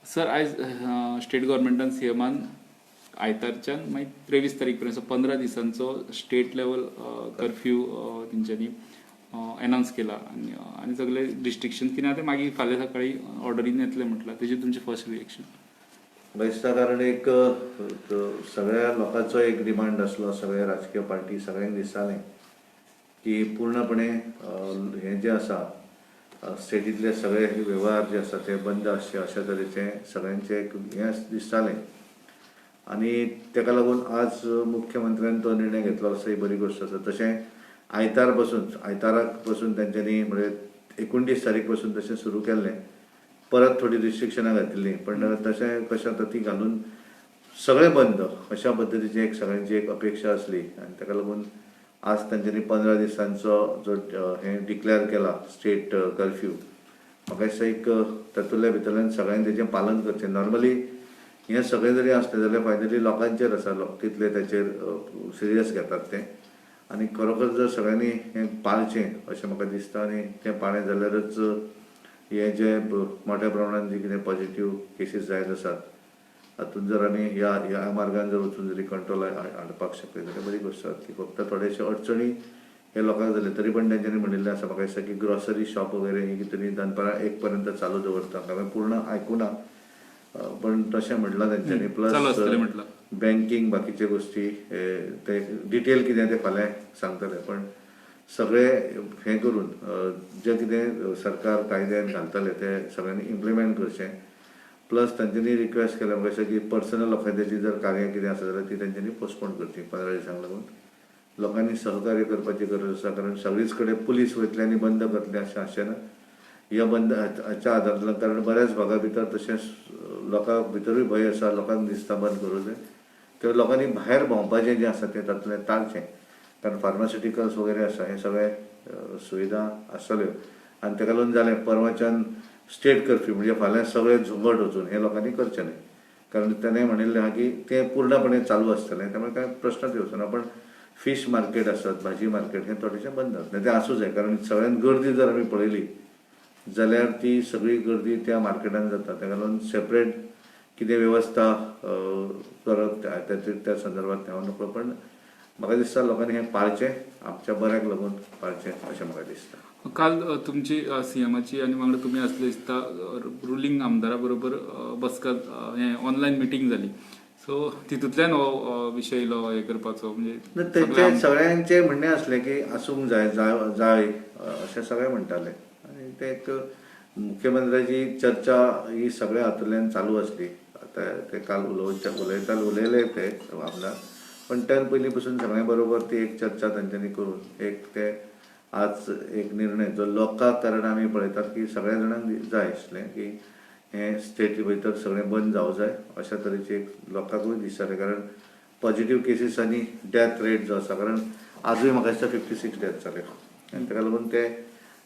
Sir आयज state गव्हर्मेंटान सीएमान आयतारच्यान मागीर 23 तारीख पर्यंत 15 दिसांचो स्टेट लेवल कर्फ्यू तेंच्यांनी अनाउन्स केला आनी सगळे रिस्ट्रिक्शन कितें ते मागीर फाल्यां सकाळी ऑर्डरीन येतले म्हटलां. तेजेर तुमचें फर्स्ट रिएक्शन? दिसता कारण एक सगळ्या लोकांचो एक डिमांड आसलो, सगळे राजकीय पार्टी सगळ्यांक दिसतालें की पूर्णपणे हे जे आसा स्टेटीतले सगळे वेव्हार जे आसा ते बंद आसचे अशा तरेचे सगळ्यांचे एक हें दिसतालें. आनी तेका लागून आज मुख्यमंत्र्यान तो निर्णय घेतलो असो ही बरी गोष्ट आसा. तशें आयताराक पासून तेंच्यांनी म्हणजे 29 तारीख पासून तशें सुरू केल्लें. परत थोडी रिस्ट्रिक्शनां घातिल्लीं, पण तशें कशें आतां ती घालून सगळें बंद अशा पद्दतीची एक सगळ्यांची एक अपेक्षा आसली. आनी ताका लागून आज तांच्यांनी 15 दिसांचो जो हें डिक्लेअर केला स्टेट कर्फ्यू. म्हाका दिसता एक तातूंतल्या भितरल्यान सगळ्यांनी तेचें पालन करचें. नॉर्मली हें सगळें जरी आसलें जाल्यार फायनली लोकांचेर आसा, कितले ताचेर सिरियस घेतात तें. आनी खरोखर जर सगळ्यांनी हें पाळचें अशें म्हाका दिसता आनी तें पाळ्ळें जाल्यारच हे जे मोठ्या प्रमाणात जे कितें पॉझिटिव्ह केसीस जायत आसात हातूंत जर आमी ह्या मार्गान जर वचून जरी कंट्रोल हाडपाक शकले जाल्यार बरी गोश्ट आसा. ती फक्त थोडेशे अडचणी हे लोकांक जाले तरी पण तेंच्यांनी म्हणिल्लें आसा. म्हाका दिसता की ग्रॉसरी शॉप वगैरे ही कितें तरी दनपारां 1 पर्यंत चालू दवरता. हांवें पूर्ण आयकुना, पण तशें म्हटलां तेंच्यांनी. प्लस बँकिंग बाकीचे गोश्टी ते डिटेल कितें ते फाल्यां सांगतले. पण सगळे हें करून जे कितें सरकार कायद्यान घालतले ते सगळ्यांनी इम्प्लिमेंट करचें. प्लस तांच्यांनी रिक्वेस्ट केल्या म्हाका दिसता की पर्सनल अफेर्साची जर कार्य कितें आसा जाल्यार ती तेंच्यांनी पोस्टपोन करची 15 दिसांक लागून. लोकांनी सहकार्य करपाची गरज आसा, कारण सगळीच कडेन पुलीस वयतले आनी बंद करतले अशें आसचें ना. ह्या बंद हाच्या आदारांतल्यान, कारण बऱ्याच भागा भितर तशेंच लोकां भितरूय भंय आसा, लोकांक दिसता बंद करूं जाय. तर लोकांनी भायर भोंवपाचें जें आसा तें तातूंतलें टाळचें. कारण फार्मास्युटिकल्स वगैरे आसा हे सगळे सुविधा आसतल्यो. आनी ताका लागून जालें परवाच्यान स्टेट कर्फ्यू म्हणजे फाल्यां सगळे झुंबट वचून हे लोकांनी करचें न्हय. कारण ताणें म्हणिल्लें आहा की तें पूर्णपणे चालू आसतलें, त्यामुळे कांय प्रश्नच येवचो ना. पण फीश मार्केट आसत, भाजी मार्केट हें थोडेशें बंद आसतलें. तें आसूं जाय, कारण सगळ्यांत गर्दी जर आमी पळयली जाल्यार ती सगळी गर्दी त्या मार्केटान जाता. ताका लागून सेपरेट कितें वेवस्था करप त्या संदर्भांत हांव नकळो. पण म्हाका दिसता लोकांनी हें पाळचें, आमच्या बऱ्याक लागून पाळचें अशें म्हाका दिसता. काल तुमची सीएमाची आनी वांगडा तुमी आसले दिसता रुलींग आमदारा बरोबर बसका हें ऑनलायन मिटींग जाली. सो तितूंतल्यान हो विशय इलो हे करपाचो म्हणजे तेंचे सगळ्यांचें म्हणणें आसलें की आसूंक जाय अशें सगळे म्हणटाले. आनी ते एक मुख्यमंत्र्याची चर्चा ही सगळ्या हातूंतल्यान चालू आसली. आतां ते काल उलयले ते आमदार, पण त्या पयलीं पसून सगळ्यां बरोबर ती एक चर्चा तांच्यांनी करून एक ते आज एक निर्णय जो लोकांक, कारण आमी पळयतात की सगळ्या जाणांक जाय आसलें की हें स्टेटी भितर सगळें बंद जावं जाय अशा तरेची एक लोकांकूय दिसतालें. कारण पॉझिटिव्ह केसीस आनी डेथ रेट जो आसा, कारण आजूय म्हाका दिसता 56 डेथ जाले. आनी ताका लागून ते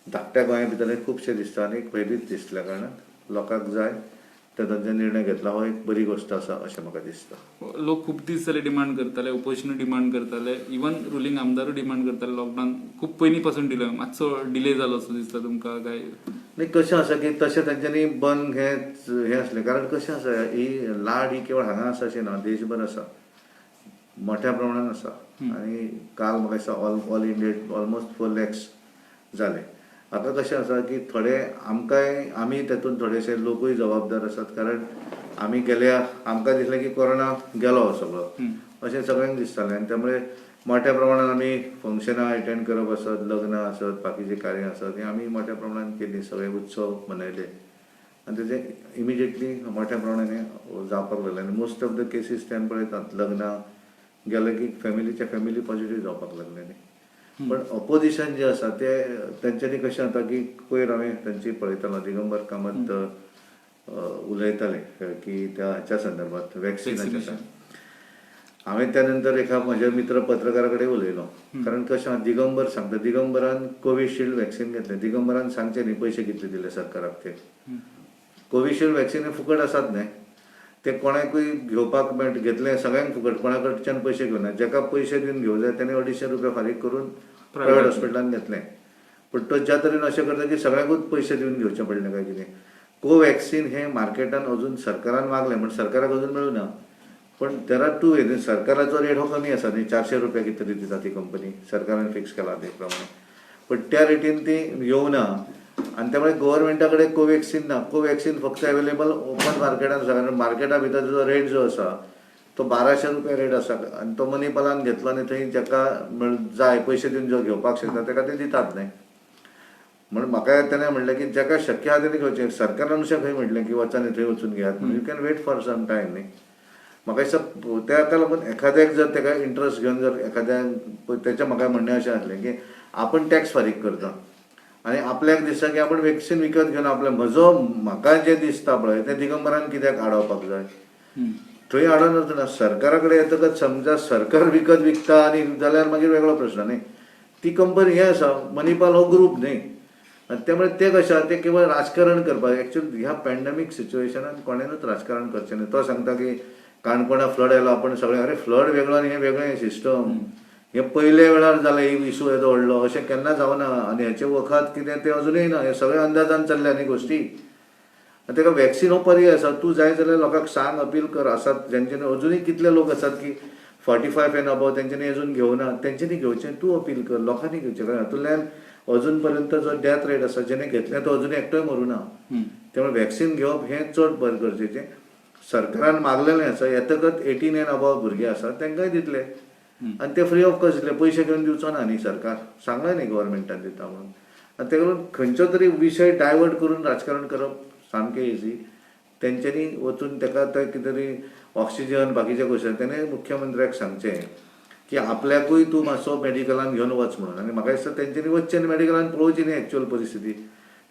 धाकट्या गोंया भितर खुबशे दिसता आनी एक भयभीत दिसल्या कारणान लोकांक जाय ते तांचो निर्णय घेतला हो एक बरी गोश्ट आसा अशें म्हाका दिसता. लोक खूब दीस जाले डिमांड करताले, ओपोजिशनूय डिमांड करताले, इवन रुलींग आमदारूय डिमांड करताले. लॉकडावन खूब पयलीं पासून मातसो डिले जालो असो दिसता तुमकां काय? नाही, कशें आसा की तशें तांच्यांनी बंद हें आसलें. कारण कशें आसा ही लाड ही केवळ हांगा आसा अशें ना, देशभर आसा, मोठ्या प्रमाणान आसा. आनी काल म्हाका दिसता ऑल इंडिया ऑलमोस्ट 4 lakhs जाले. हाका कशें आसा की थोडे आमी तातूंत थोडेशे लोकूय जबाबदार आसात. कारण आमी गेल्या आमकां दिसलें की कोरोना गेलो सगळो अशें सगळ्यांक दिसतालें. आनी त्यामुळे मोठ्या प्रमाणान आमी फंक्शनां अटेंड करप आसत, लग्नां आसत, बाकीचीं कार्यां आसत ही आमी मोठ्या प्रमाणान केलीं, सगळे उत्सव मनयले. आनी तेजें इमिजिएटली मोठ्या प्रमाणान हें जावपाक लागलें. आनी मोस्ट ऑफ द केसीस ते आमी पळयतात लग्नां गेले की फॅमिली पॉझिटिव्ह जावपाक लागले न्ही. पण ऑपोजिशन जें आसा ते तेंच्यांनी कशें जाता की पयर हांवें तांची पळयतालो दिगंबर कामत उलयताले की त्या हाच्या संदर्भात वॅक्सिनाच्या. हांवें त्या नंतर एका म्हज्या मित्र पत्रकारा कडेन उलयलो. कारण कशें दिगंबर सांगता, दिगंबरान कोविशिल्ड वॅक्सिन घेतलें. दिगंबरान सांगचें न्ही पयशे कितले दिले सरकाराक ते. कोविशिल्ड वॅक्सिन हे फुकट आसात न्हय, ते कोणाकूय घेवपाक घेतलें सगळ्यांक फुकट, कोणा कडच्यान पयशे घेवना. जाका पयशे दिवन घेवं जाय ताणें 250 रुपया फारीक करून प्रायवेट हॉस्पिटलान घेतलें. पण तो ज्या तरेन अशें करता की सगळ्यांकूच पयशे दिवन घेवचें पडलें काय कितें. कोवॅक्सिन हे मार्केटान अजून सरकारान मागलें पण सरकाराक अजून मेळूना. पण देर आर टू वे. सरकाराचो रेट हो कमी आसा न्ही, 400 रुपया कितें तरी दिता ती कंपनी, सरकारान फिक्स केला ते प्रमाणे. पण त्या रेटीन ती येवना आनी त्यामुळे गव्हर्मेंटा कडेन कोवॅक्सिन ना. कोवॅक्सिन फक्त अवेलेबल ओपन मार्केटान आसा, कारण मार्केटा भितर जो रेट जो आसा तो 1200 रुपया रेट आसा आनी तो मनीपालान घेतलो आनी थंय जाका जाय पयशे दिवन जो घेवपाक शकता ताका ते दितात न्ही. म्हणून म्हाका तेणें म्हणलें की जाका शक्य आहा तेणी घेवचें. सरकारान अशें खंय म्हटलें की वचात थंय वचून घेयात, you can wait for some time न्ही. म्हाका दिसता ताका लागून एखाद्याक जर ताका इंट्रस्ट घेवन जर एखाद्याक तेचें म्हाका म्हणणें अशें आसलें की आपण टॅक्स फारीक करता आनी आपल्याक दिसता की आपण वॅक्सिन विकत घेवन आपल्या म्हाका जें दिसता पळय तें दिगंबरान कित्याक आडोवपाक जाय. थंय आडोवन ना. सरकारा कडेन येतकच समजा सरकार विकत विकता आनी जाल्यार मागीर वेगळो प्रश्न न्ही. ती कंपनी हें आसा, मनीपाल हो ग्रूप न्ही. आनी त्यामुळे ते कशें आसा ते केवळ राजकारण करपाक. एक्चुअली ह्या पॅन्डेमीक सिच्युएशनान कोणेनूच राजकारण करचें न्ही. तो सांगता की काणकोणा फ्लड आयलो, आपण सगळें अरे फ्लड वेगळो आनी हें वेगळें सिस्टम. हे पयले वेळार जालें इशू येदो व्हडलो, अशें केन्ना जावना. आनी हेचे वखद कितें तें अजुनूय ना. हे सगळे अंदाजान चल्ल्या न्ही गोश्टी. आनी ताका वॅक्सिन हो पर्याय आसा. तूं जाय जाल्यार लोकांक सांग, अपील कर. आसात जेंच्यांनी अजुनूय कितले लोक आसात की 45 एंड अबव तेंच्यांनी अजून घेवना, तेंच्यांनी घेवचें. तूं अपील कर, लोकांनी घेवचें. कारण हातूंतल्यान अजून पर्यंत जो डेथ रेट आसा जेणे घेतलें तो अजून एकटोय मरूना. त्यामुळे वॅक्सिन घेवप हें चड बरें गरजेचें. सरकारान मागलेलें आसा, येतकच 18 एंड अबव भुरगे आसात तांकांय दितले आनी ते फ्री ऑफ कॉस्ट दितले. पयशे घेवन दिवचो ना न्ही सरकार, सांगलें न्ही गव्हर्मेंटान दिता म्हणून. आनी ताका लागून खंयचो तरी विशय डायवर्ट करून राजकारण करप सामकें इजी. तेंच्यांनी वचून ताका कितें तरी ऑक्सिजन बाकीच्या गोश्टी तेणें मुख्यमंत्र्याक सांगचें की आपल्याकूय तूं मातसो मेडिकलान घेवन वच म्हणून. आनी म्हाका दिसता तेंच्यांनी वचचें आनी मेडिकलान पळोवची न्ही एक्चुअल परिस्थिती.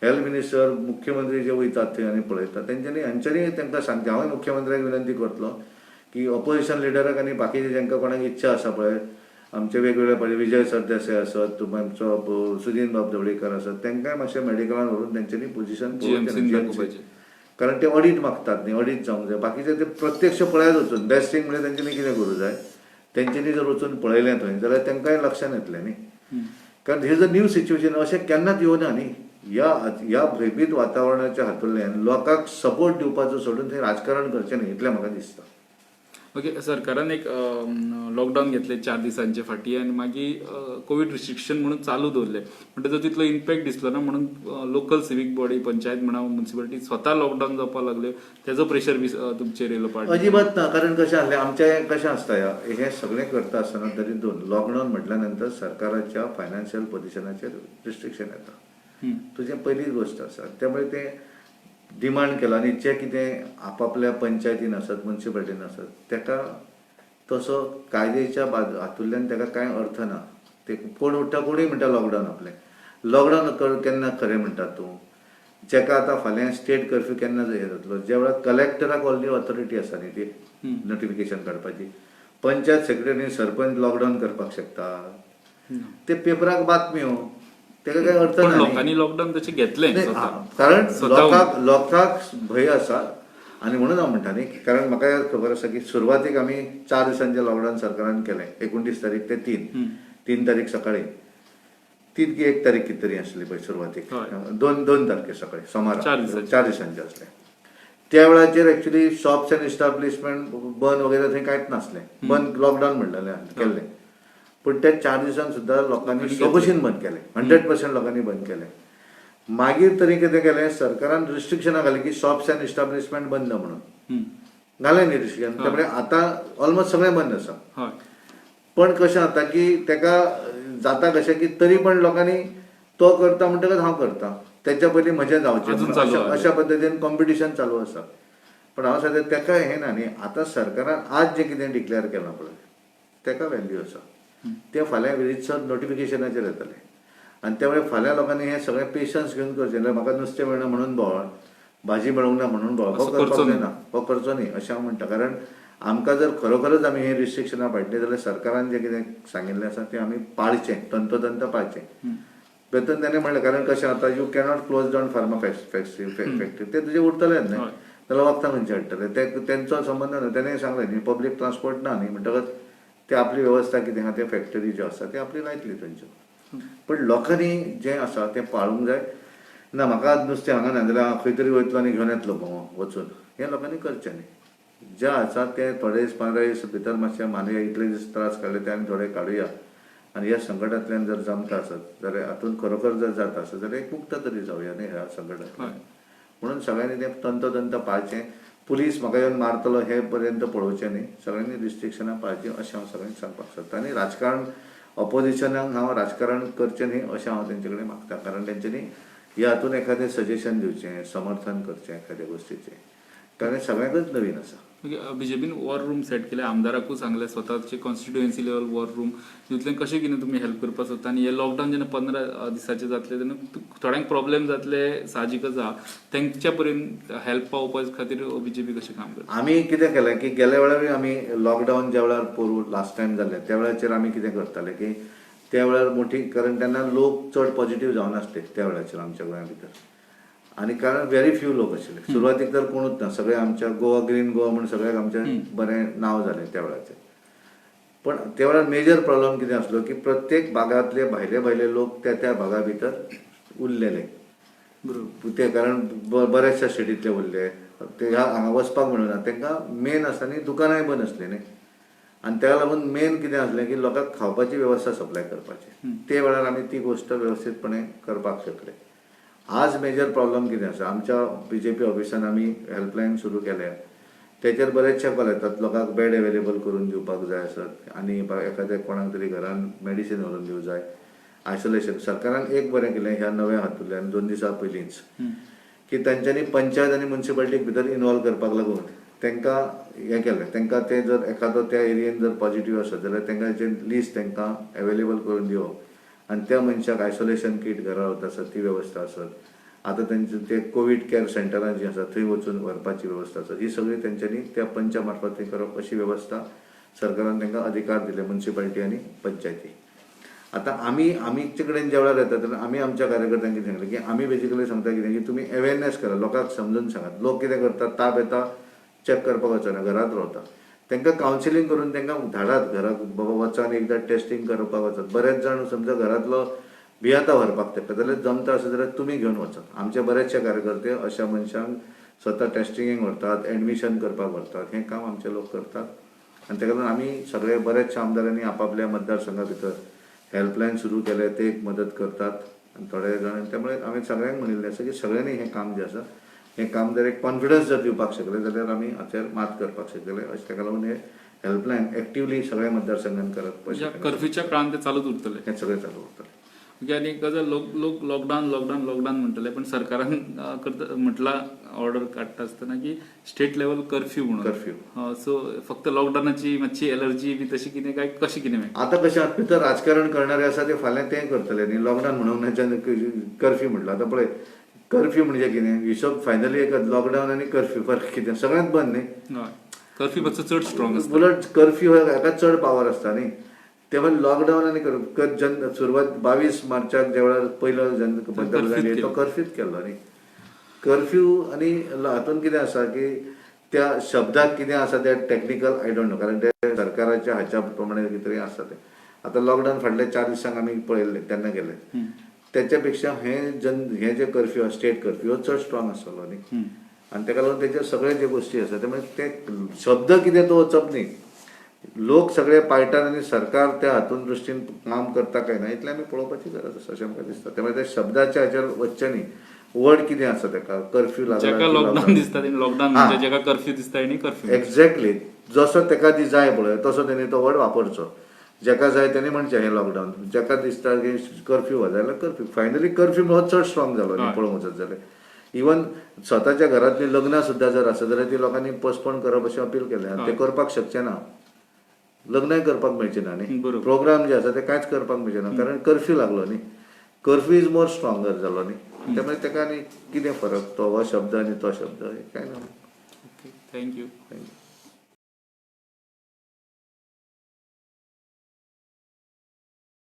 हेल्थ मिनिस्टर, मुख्यमंत्री जे वयतात थंय आनी पळयतात तेंच्यांनी हांच्यांनी तांकां सांगचें. हांवूय मुख्यमंत्र्याक विनंती करतलो की ऑपोजिशन लिडराक आनी बाकीचे जांकां कोणाक इच्छा आसा पळय, आमचे वेगवेगळे पळय विजय सरदेसाय आसत, आमचो सुदीन बाब ढवळीकर आसत, तांकांय मातशें मेडिकलान व्हरून तेंच्यांनी पोजिशन पळोवचें. कारण ते ऑडीट मागतात न्ही, ऑडीट जावंक जाय. बाकीचे ते प्रत्यक्ष पळयात वचून टेस्टिंग म्हणजे तेंच्यांनी कितें करूं जाय. तेंच्यांनी जर वचून पळयलें थंय जाल्यार तांकांय लक्षांत येतलें न्ही. कारण हे जर न्यू सिच्युएशन अशें केन्नाच येवना न्ही. ह्या भयभीत वातावरणाच्या हातूंतल्यान लोकांक सपोर्ट दिवपाचो सोडून थंय राजकारण करचें न्ही इतलें म्हाका दिसता. ओके, सरकारान एक लॉकडाऊन घेतले 4 दिसांचे फाटी आनी मागीर कोविड रिस्ट्रिक्शन म्हणून चालू दवरले. पण ताजो तितलो इम्पॅक्ट दिसलो ना म्हणून लोकल सिवीक बॉडी, पंचायत म्हणा, म्युन्सिपालिटी स्वता लॉकडाऊन जावपाक लागले. त्याचो प्रेशर तुमचेर येयलो पार्टी? अजिबात ना. कारण कशें आसलें आमचें कशें आसता हें सगळें करता आसतना तरी लॉकडाऊन म्हटल्या नंतर सरकाराच्या फायनान्शियल पोजिशनाचेर रिस्ट्रिक्शन येता. तुजें पयलीच गोश्ट आसा. त्यामुळे ते डिमांड केला आनी जे कितें आपापल्या पंचायतीन आसत, म्युन्सिपालिटीन आसत ताका तसो कायद्याच्या हातूंतल्यान ताका कांय अर्थ ना. ते कोण उठटा कोणूय म्हणटा लॉकडावन आपलें. लॉकडावन केन्ना खरें म्हणटा तूं? जाका आतां फाल्यां स्टेट कर्फ्यू केन्ना हें जातलो? ज्या वेळार कलेक्टराक ऑलरेडी ऑथॉरिटी आसा न्ही ती नोटिफिकेशन काडपाची. पंचायत सेक्रेटरी सरपंच लॉकडावन करपाक शकता. ते पेपराक बातम्यो, ताका काय अर्थ ना. लोकांनी लॉकडाऊन तशें घेतलें कारण लोकांक भंय आसा आनी म्हणून हांव म्हणटा न्ही. कारण म्हाका खबर आसा की सुरवातीक आमी 4 दिसांचें लॉकडावन सरकारान केलें. 29 तारीख ते 3 तारीख सकाळी, 3 की 1 तारीख कितें तरी आसली पळय सुरवातीक. 2 तारखे सकाळी सोमार 4 दिसांचें आसलें. त्या वेळाचेर एक्चुली शॉप्स एंड इस्टाब्लिशमेंट बंद वगैरे थंय कांयच नासलें. बंद लॉकडावन म्हणलेलें केल्लें. पण त्या 4 दिसांक सुद्दां लोकांनी भशेन बंद केलें. 100% लोकांनी बंद केलें. मागीर तरी कितें केलें, सरकारान रिस्ट्रिक्शनां घाली की शॉप्स एंड इस्टाब्लिशमेंट बंद म्हणून घालें न्ही रिस्ट्रिक्शन. त्यामुळे आतां ऑलमोस्ट सगळें बंद आसा. पण कशें जाता की ताका जाता कशें की तरी पण लोकांनी तो करता म्हणटकच हांव करता, तेच्या पयलीं म्हजें जावचें अशा पद्दतीन कॉम्पिटिशन चालू आसा. पण हांव सांगता ताका हें ना न्ही. आतां सरकारान आज जें कितें डिक्लेअर केलां पळय ताका व्हॅल्यू आसा. ते फाल्यां रितसर नोटिफिकेशनाचेर येतलें. आनी त्यामुळे फाल्यां लोकांनी हें सगळें पेशन्स घेवन करचें. म्हाका नुस्तें मेळना म्हणून भोंवळ, भाजी मेळूंक ना म्हणून भोंवळ हो करपाक जायना, हो करचो न्ही अशें हांव म्हणटा. कारण आमकां जर खरोखरच आमी हें रिस्ट्रिक्शनां पाळटलीं जाल्यार सरकारान जें कितें सांगिल्लें आसा तें आमी पाळचें, तंतोतंत पाळचें. बेतन ताणें म्हणलें कारण कशें आतां you cannot close down pharma factory. ते तुजें उरतलेंच न्ही. जाल्यार वखदां खंयचे हाडटले? तेंचो संबंद ना. तेणें सांगलें न्ही पब्लीक ट्रान्सपोर्ट ना न्ही म्हणटकच ते आपली वेवस्था कितें आहा ते फॅक्टरी ज्यो आसा ते आपली लायतली थंयच्यो. पण लोकांनी जें आसा तें पाळूंक जाय. ना म्हाका नुस्तें हांगा ना जाल्यार हांव खंय तरी वयतलो आनी घेवन येतलो वचून, हें लोकांनी करचें न्ही. जे आसा ते थोडे दीस 15 दीस भितर मातशें मानूया, इतले दीस त्रास काडले ते आनी थोडे काडुया. आनी ह्या संकटांतल्यान जर जमता आसत जाल्यार हातूंत खरोखर जर जाता आसत जाल्यार एक मुक्त तरी जावया न्ही ह्या संकटांतल्यान. म्हणून सगळ्यांनी तें तंतोतंत पाळचें. पुलीस म्हाका येवन मारतलो हे पर्यंत पळोवचें न्ही, सगळ्यांनी रिस्ट्रिक्शनां पाळचीं अशें हांव सगळ्यांक सांगपाक सोदतां. आनी राजकारण ऑपोजिशनाक हांव राजकारण करचें न्ही अशें हांव तेंचे कडेन मागतां. कारण तेंच्यांनी ह्या हातूंत एखादें सजेशन दिवचें, समर्थन करचें एखाद्या गोश्टीचें, कारण हें सगळ्यांकच नवीन आसा. बीजेपीन वॉर रूम सेट केले, आमदाराकूय सांगले स्वताचे कॉन्स्टिट्युएन्सी लेवल वॉर रूम तितूंतल्यान कशें कितें तुमी हेल्प करपाक सोदता. आनी हे लॉकडावन जेन्ना 15 दिसाचे जातले तेन्ना थोड्यांक प्रॉब्लेम जातले, साहजिकच आहा. तेंच्या पर्यंत हेल्प पावोवपा खातीर बीजेपी कशें काम करता. आमी कितें केलें की गेल्या वेळारूय आमी लॉकडावन ज्या वेळार पोरू लास्ट टायम जाल्लें त्या वेळाचेर आमी कितें करताले की त्या वेळार मोठी, कारण तेन्ना लोक चड पॉझिटिव्ह जावनासले त्या वेळाचेर आमच्या गोंया भितर. आनी कारण व्हेरी फ्यू लोक आशिल्ले सुरवातीक, तर कोणूच ना. सगळे आमच्या गोवा ग्रीन गोवा म्हणून सगळ्याक आमचें बरें नांव जालें त्या वेळाचेर. पण त्या वेळार मेजर प्रॉब्लम कितें आसलो की प्रत्येक भागांतले भायले भायले लोक त्या त्या भागा भितर उरलेले. ते कारण बऱ्याचशा सिटींतले उरले, ते हांगा वचपाक मेळना तांकां. मेन आसता न्ही दुकानांय बंद आसली न्ही, आनी त्या लागून मेन कितें आसलें की लोकांक खावपाची वेवस्था सप्लाय करपाची. ते वेळार आमी ती गोश्ट वेवस्थीतपणे करपाक शकले. आज मेजर प्रॉब्लम कितें आसा, आमच्या बीजेपी ऑफिसान आमी हेल्पलायन सुरू केल्या. तेचेर बरेचशे कॉल येतात, लोकांक बेड अवेलेबल करून दिवपाक जाय आसत, आनी एखाद्या कोणाक तरी घरान मेडिसीन व्हरून दिवं जाय. आयसोलेशन सरकारान एक बरें केलें ह्या नव्या हातूंतल्यान 2 दिसां पयलींच, की तांच्यांनी पंचायत आनी म्युन्सिपालिटीक भितर इनवॉल्व करपाक लागून तांकां हें केलें. तांकां ते जर एखादो त्या एरियेन जर पॉझिटिव्ह आसत जाल्यार तांकां जें लिस्ट तांकां अवेलेबल करून दिवप, आनी त्या मनशाक आयसोलेशन कीट घरा वता आसत ती वेवस्था आसत. आतां तेंचे ते कोवीड केअर सेंटरां जीं आसात थंय वचून व्हरपाची वेवस्था आसत. ही सगळी तेंच्यांनी त्या पंचा मार्फत करप अशी वेवस्था सरकारान तांकां अधिकार दिले, म्युन्सिपालिटी आनी पंचायती. आतां आमचे कडेन ज्या वेळार येता तेन्ना आमी आमच्या कार्यकर्त्यांक कितें सांगलें की आमी बेजिकली सांगता कितें की तुमी अवेरनेस करा, लोकांक समजून सांगात. लोक कितें करतात, ताप येता चॅक करपाक वचना, घरांत रावता. तांकां कावन्सिलींग करून तांकां धाडात घराक, बाबा वचा आनी एकदां टेस्टींग करपाक वचात. बरेच जाण समजा घरांतलो भियेता व्हरपाक ताका, जाल्यार जमता आसत जाल्यार तुमी घेवन वचात. आमचे बरेचशे कार्यकर्ते अशा मनशांक स्वता टेस्टिंगेक व्हरतात, एडमिशन करपाक व्हरतात. हें काम आमचे लोक करतात. आनी ताका लागून आमी सगळे बरेचशे आमदारांनी आपापल्या मतदारसंघा भितर हेल्पलायन सुरू केले, ते एक मदत करतात. आनी थोडे जाण, त्यामुळे आमी सगळ्यांक म्हणिल्लें आसा की सगळ्यांनी हें काम जें आसा हें काम जर एक कॉन्फिडन्स जर दिवपाक शकले जाल्यार आमी हाचेर मात करपाक शकतले. अशें ताका लागून हे हेल्पलायन एक्टिवली सगळ्या मतदारसंघांत करप. कर्फ्यूच्या काळान ते चालूच उरतले, हें सगळें चालू उरतलें. आनी एक गजाल, लोक लॉकडावन म्हणटले, पण सरकारान म्हटला ऑर्डर काडटा आसतना की स्टेट लेवल कर्फ्यू म्हणून. कर्फ्यू सो फक्त लॉकडावनाची मातशी एलर्जी बी तशी कितें काय कशें कितें मेळटा. आतां कशें आसा, भितर राजकारण करणारे आसा ते फाल्यां तें करतले न्ही. लॉकडावन म्हणून कर्फ्यू म्हटलं. आतां पळय, कर्फ्यू म्हणजे कितें हिशोब फायनली एक लॉकडावन आनी कर्फ्यू फरक कितें, सगळ्यांत बंद न्ही. कर्फ्यू मातसो चड स्ट्रॉंग आसता. उलट कर्फ्यू हेका चड पावर आसता न्ही. तेव्हा लॉकडावन आनी सुरवात 22 मार्चाक ज्या वेळार पयलो बद्दल जाली तो कर्फ्यूच केल्लो न्ही. कर्फ्यू आनी हातूंत कितें आसा की त्या शब्दाक कितें आसा ते टॅक्निकल आय डोंट नो, कारण ते सरकाराच्या हाच्या प्रमाणे कितें तरी आसता ते. आतां लॉकडावन फाटल्या 4 दिसांक आमी पळयल्ले तेन्ना गेले, त्याच्या पेक्षा हे जे कर्फ्यू स्टेट कर्फ्यू चड स्ट्रॉंग आसतलो न्ही. आनी ताका लागून तेचे सगळे जे गोश्टी आसा त्यामुळे ते शब्द कितें तो वचप न्ही. लोक सगळे पाळटात आनी सरकार त्या हातून दृश्टीन काम करता काय ना इतलें आमी पळोवपाची गरज आसा अशें म्हाका दिसता. त्यामुळे त्या शब्दाच्या हाचेर वचचें न्ही. वर्ड कितें आसा ताका, कर्फ्यू लागला, जाका लॉकडावन दिसता लॉकडावन म्हणजे जाका कर्फ्यू दिसता आनी कर्फ्यू. एक्झॅक्टली जसो ताका जाय पळय तसो तेणी तो वर्ड वापरचो. जाका जाय तेणी म्हणचें हें लॉकडावन, जाका दिसता की कर्फ्यू हो जाल्यार कर्फ्यू. फायनली कर्फ्यू हो चड स्ट्रॉंग जालो न्ही पळोवंक वचत जाल्यार. इवन स्वताच्या घरांतली लग्नां सुद्दां जर आसत जाल्यार ती लोकांनी पोस्टपोन करप अशें अपील केलें. ते करपाक शकचे ना, लग्नय करपाक मेळचे ना न्ही. प्रोग्राम जे आसा ते कांयच करपाक मेळचे ना, कारण कर्फ्यू लागलो न्ही. कर्फ्यू इज मोर स्ट्रॉंगर जालो न्ही. त्यामुळे ताका आनी कितें फरक, तो हो शब्द आनी तो शब्द कांय ना. थँक्यू.